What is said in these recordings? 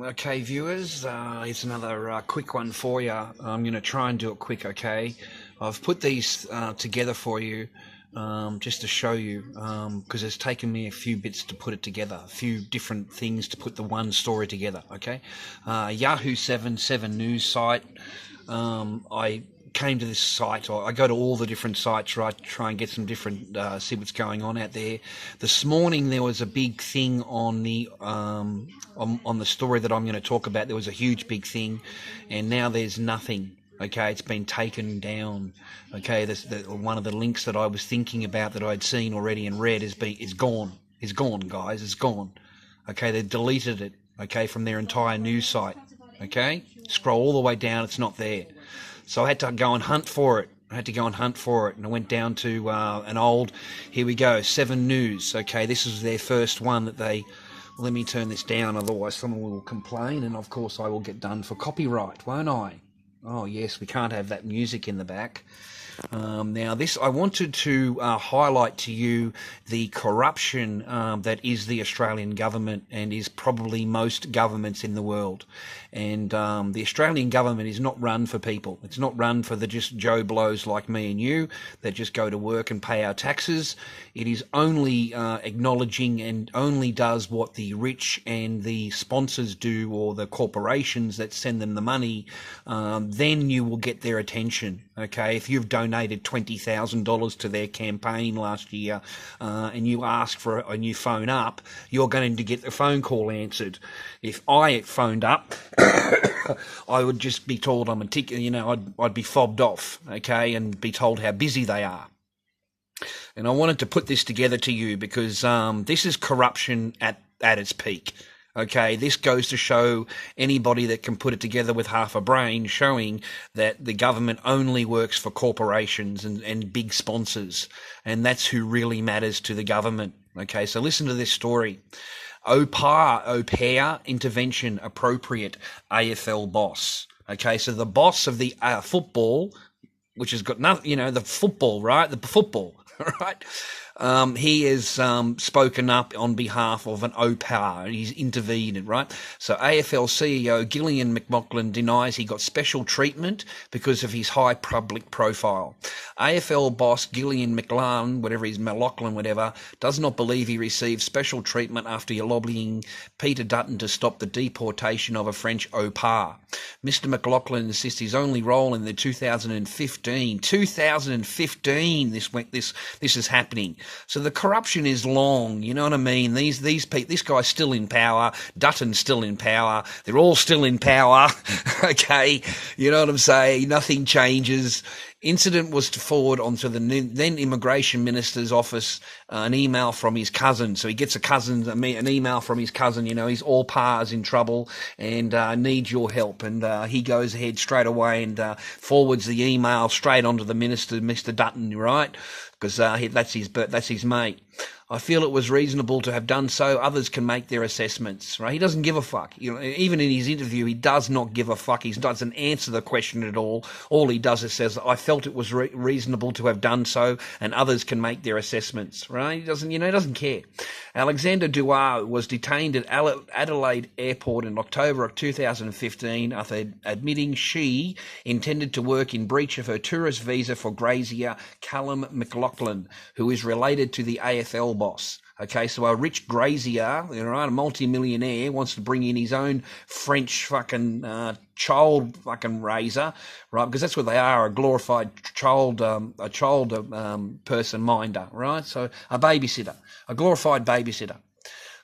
Okay, viewers, it's another quick one for you. I'm going to try and do it quick, okay? I've put these together for you just to show you, because it's taken me a few bits to put it together, a few different things to put the one story together, okay? Yahoo 77 news site. I came to this site, or I go to all the different sites, right, to try and get some different, see what's going on out there. This morning there was a big thing on the on the story that I'm going to talk about. There was a huge big thing, and now there's nothing. Okay, it's been taken down. Okay, one of the links that I was thinking about that I'd seen already and read is gone. It's gone, guys. It's gone. Okay, they deleted it. Okay, from their entire news site. Okay, scroll all the way down. It's not there. So I had to go and hunt for it. And I went down to an old, here we go, 7 News. Okay, this is their first one that they, let me turn this down, otherwise someone will complain, and of course I will get done for copyright, won't I? Oh yes, we can't have that music in the back. Now this, I wanted to highlight to you the corruption that is the Australian government and is probably most governments in the world. And the Australian government is not run for people. It's not run for the just Joe Blows like me and you that just go to work and pay our taxes. It is only acknowledging and only does what the rich and the sponsors do, or the corporations that send them the money. Then you will get their attention. Okay, if you've donated $20,000 to their campaign last year and you ask for it and you phone up, you're going to get the phone call answered. If I phoned up, I would just be told I'm a ticket, I'd be fobbed off, okay, and be told how busy they are. And I wanted to put this together to you because this is corruption at its peak. Okay, this goes to show anybody that can put it together with half a brain, showing that the government only works for corporations and big sponsors, and that's who really matters to the government. Okay, so listen to this story. Aupair intervention appropriate, AFL boss. Okay, so the boss of the football, which has got nothing, the football, right? The football, right? He has spoken up on behalf of an aupair. He's intervened, right? So AFL CEO Gillian McLachlan denies he got special treatment because of his high public profile. AFL boss Gillian McLachlan, does not believe he received special treatment after lobbying Peter Dutton to stop the deportation of a French aupair. Mr. McLachlan insists his only role in the 2015, this is happening. So the corruption is long, you know what I mean? These people, this guy's still in power, Dutton's still in power, they're all still in power, okay? You know what I'm saying? Nothing changes. Incident was to forward onto the then immigration minister's office an email from his cousin. So he gets an email from his cousin, he's aupair's in trouble and needs your help. And he goes ahead straight away and forwards the email straight onto the minister, Mr. Dutton, right? Because that's his mate. I feel it was reasonable to have done so. Others can make their assessments, right? He doesn't give a fuck. Even in his interview, he does not give a fuck. He doesn't answer the question at all. All he does is says, I felt it was reasonable to have done so, and others can make their assessments, right? He doesn't care. Alexander Duarte was detained at Adelaide Airport in October of 2015 after admitting she intended to work in breach of her tourist visa for grazier Callum McLachlan, who is related to the AFL boss. Okay, so a rich grazier, a multi-millionaire, wants to bring in his own French fucking child fucking raiser, right? Because that's what they are, a glorified child person minder, right? So a babysitter, a glorified babysitter.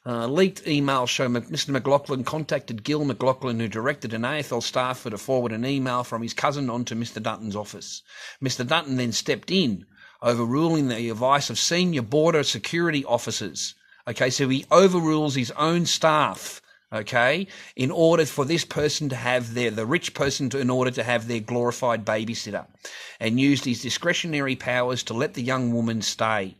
Leaked emails show Mr. McLachlan contacted Gil McLachlan, who directed an AFL staffer to forward an email from his cousin onto Mr. Dutton's office. Mr. Dutton then stepped in, overruling the advice of senior border security officers. Okay, so he overrules his own staff, okay, in order for this person to have the rich person in order to have their glorified babysitter, and used his discretionary powers to let the young woman stay.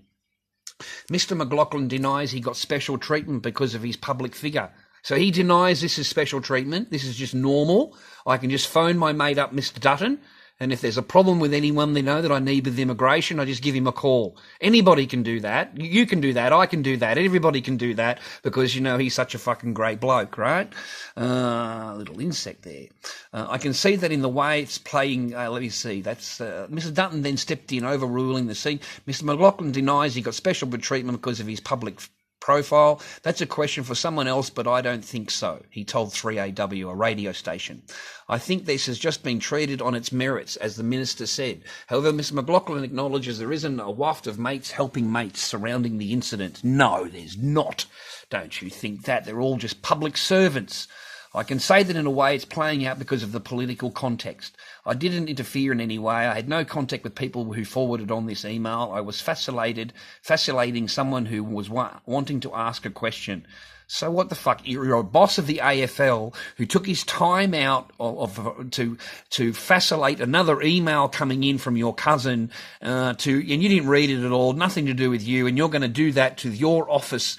Mr. McLachlan denies he got special treatment because of his public figure. So he denies this is special treatment. This is just normal. I can just phone my mate up, Mr. Dutton, And if there's a problem with anyone they know that I need with immigration, I just give him a call. Anybody can do that. You can do that. I can do that. Everybody can do that because, he's such a fucking great bloke, right? Little insect there. I can see that in the way it's playing. Let me see. That's Mr. Dutton then stepped in, overruling the scene. Mr. McLaughlin denies he got special treatment because of his public profile. That's a question for someone else, but I don't think so, he told 3AW, a radio station. I think this has just been treated on its merits, as the minister said. However, Mr. McLaughlin acknowledges there isn't a waft of mates helping mates surrounding the incident. No, there's not. Don't you think that? They're all just public servants. I can say that in a way it's playing out because of the political context. I didn't interfere in any way. I had no contact with people who forwarded on this email. I was facilitating someone who was wanting to ask a question. So what the fuck? You're a boss of the AFL who took his time out to facilitate another email coming in from your cousin and you didn't read it at all, nothing to do with you, and you're going to do that to your office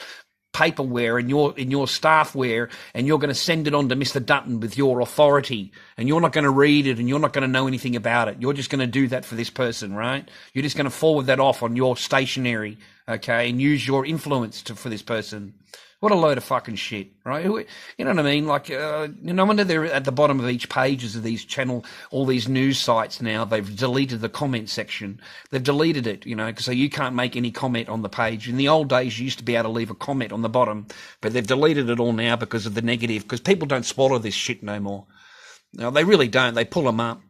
paperware and your staffware, and you're going to send it on to Mr. Dutton with your authority, and you're not going to read it and you're not going to know anything about it. You're just going to do that for this person, right? You're just going to forward that off on your stationery, okay, and use your influence for this person. What a load of fucking shit, right? You know what I mean? Like, no wonder they're at the bottom of each pages of these all these news sites now. They've deleted the comment section. They've deleted it, so you can't make any comment on the page. In the old days, you used to be able to leave a comment on the bottom, but they've deleted it all now because of the negative, because people don't swallow this shit no more. No, they really don't. They pull them up.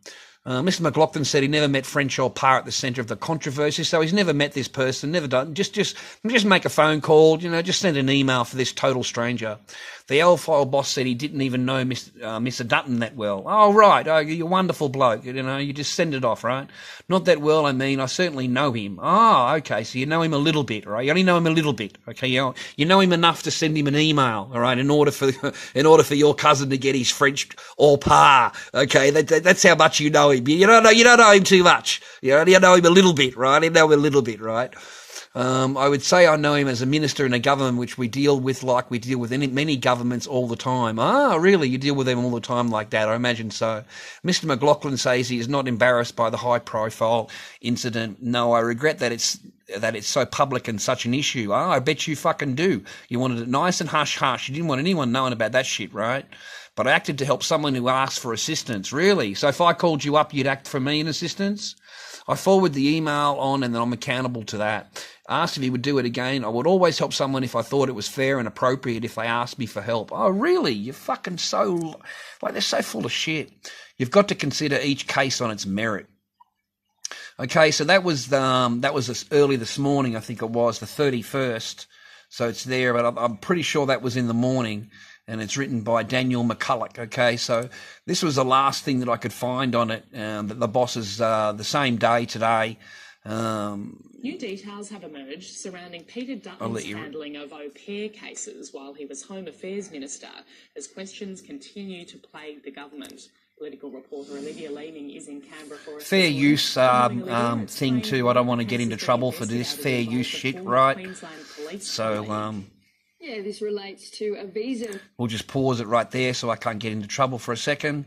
Mr. McLaughlin said he never met French aupair at the centre of the controversy, so he's never met this person, never done. Just make a phone call, just send an email for this total stranger. The L-file boss said he didn't even know Mr. Dutton that well. Oh, right, you're a wonderful bloke, you just send it off, right? Not that well, I certainly know him. Oh, okay, so you know him a little bit, right? You only know him a little bit, okay? You know him enough to send him an email, all right, in order for your cousin to get his French aupair, okay? That's how much you know him. You don't know him too much. You only know him a little bit, right? You know him a little bit, right? I would say I know him as a minister in a government which we deal with like we deal with many governments all the time. Ah, really? You deal with them all the time like that? I imagine so. Mr. McLaughlin says he is not embarrassed by the high-profile incident. No, I regret that it's so public and such an issue. Ah, I bet you fucking do. You wanted it nice and hush-hush. You didn't want anyone knowing about that shit, right? But I acted to help someone who asked for assistance. Really? So if I called you up, you'd act for me in assistance? I forward the email on and then I'm accountable to that. Asked if he would do it again. I would always help someone if I thought it was fair and appropriate if they asked me for help. Oh, really? You're fucking they're so full of shit. You've got to consider each case on its merit. Okay, so that was early this morning, I think it was, the 31st. So it's there, but I'm pretty sure that was in the morning. And it's written by Daniel McCulloch, okay? So this was the last thing that I could find on it, that the bosses, the same day today. New details have emerged surrounding Peter Dutton's handling of aupair cases while he was Home Affairs Minister, as questions continue to plague the government. Political reporter Olivia Leeming is in Canberra for a fair use thing too. I don't want to get into trouble for this fair use shit, right? So... yeah, this relates to a visa. We'll just pause it right there so I can't get into trouble for a second.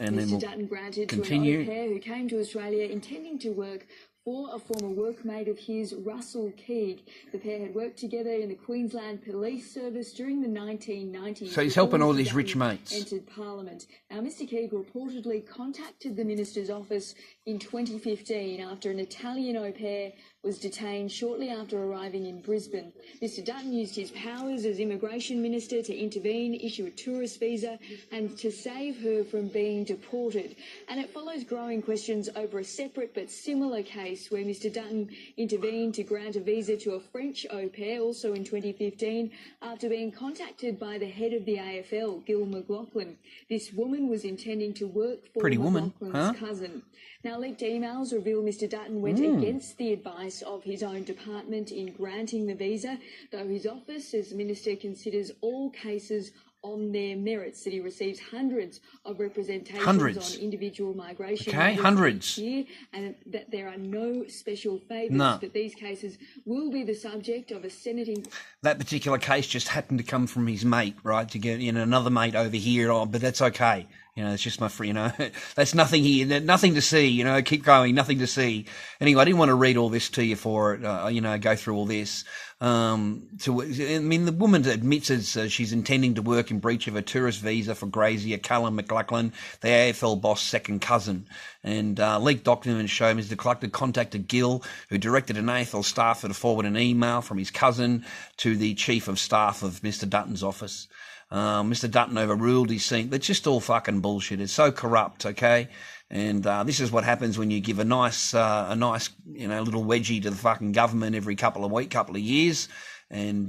And then we'll Dutton granted continue. To an au pair who came to Australia intending to work for a former workmate of his, Russell Keeg. The pair had worked together in the Queensland Police Service during the 1990s. So he's helping all these rich mates. Entered Parliament. Now, Mr Keeg reportedly contacted the Minister's office in 2015 after an Italian au pair was detained shortly after arriving in Brisbane. Mr Dutton used his powers as Immigration Minister to intervene, issue a tourist visa and to save her from being deported. And it follows growing questions over a separate but similar case where Mr Dutton intervened to grant a visa to a French au pair, also in 2015, after being contacted by the head of the AFL, Gil McLaughlin. This woman was intending to work for McLaughlin's cousin. Now, leaked emails reveal Mr Dutton went against the advice of his own department in granting the visa, though his office as minister considers all cases on their merits, that he receives hundreds of representations Hundreds. on individual migration. Okay, hundreds. Each year, and that there are no special favours, No. that these cases will be the subject of a Senate That particular case just happened to come from his mate, right? To get, another mate over here, but that's okay. It's just my free, that's nothing here, nothing to see, keep going, nothing to see. Anyway, I didn't want to read all this to you for it, go through all this. The woman admits she's intending to work in breach of a tourist visa for Grazier Cullen McLachlan, the AFL boss' second cousin. And leaked documents show Mr. McLachlan contacted Gill, who directed an AFL staffer to forward an email from his cousin to the chief of staff of Mr. Dutton's office. Mr. Dutton overruled his scene. It's just all fucking bullshit. It's so corrupt, okay? And this is what happens when you give a nice, little wedgie to the fucking government every couple of years. And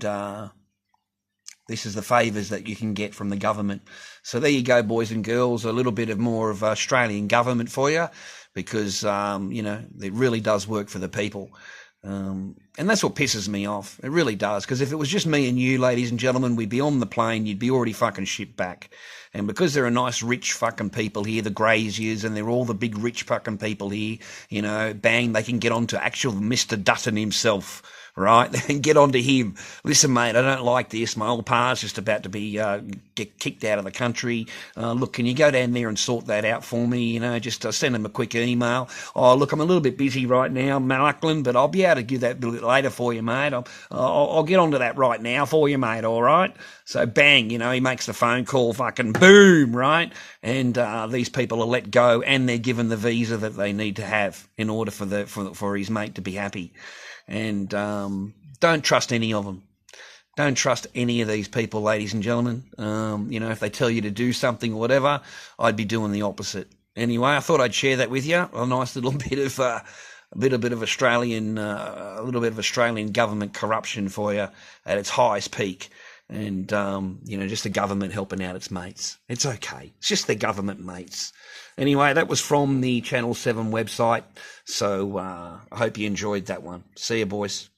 this is the favours that you can get from the government. So there you go, boys and girls. A little bit of more of Australian government for you, because it really does work for the people. And that's what pisses me off. It really does. Because if it was just me and you, ladies and gentlemen, we'd be on the plane, you'd be already fucking shipped back. And because there are nice, rich fucking people here, the Graziers, and they're all the big, rich fucking people here, bang, they can get on to actual Mr. Dutton himself, right? They can get on to him. Listen, mate, I don't like this. My old pa's just about to be get kicked out of the country. Look, can you go down there and sort that out for me? Just send him a quick email. Oh, look, I'm a little bit busy right now, McLachlan, but I'll be able to give that a bit later for you, mate. I'll get onto that right now for you, mate, all right? So bang, he makes the phone call, fucking boom, right? And these people are let go, and they're given the visa that they need to have in order for his mate to be happy. And don't trust any of them. Don't trust any of these people, ladies and gentlemen. If they tell you to do something or whatever, I'd be doing the opposite. Anyway, I thought I'd share that with you. A nice little bit of a little bit of Australian government corruption for you at its highest peak. And just the government helping out its mates. It's okay. It's just the government mates. Anyway, that was from the Channel 7 website. So I hope you enjoyed that one. See you, boys.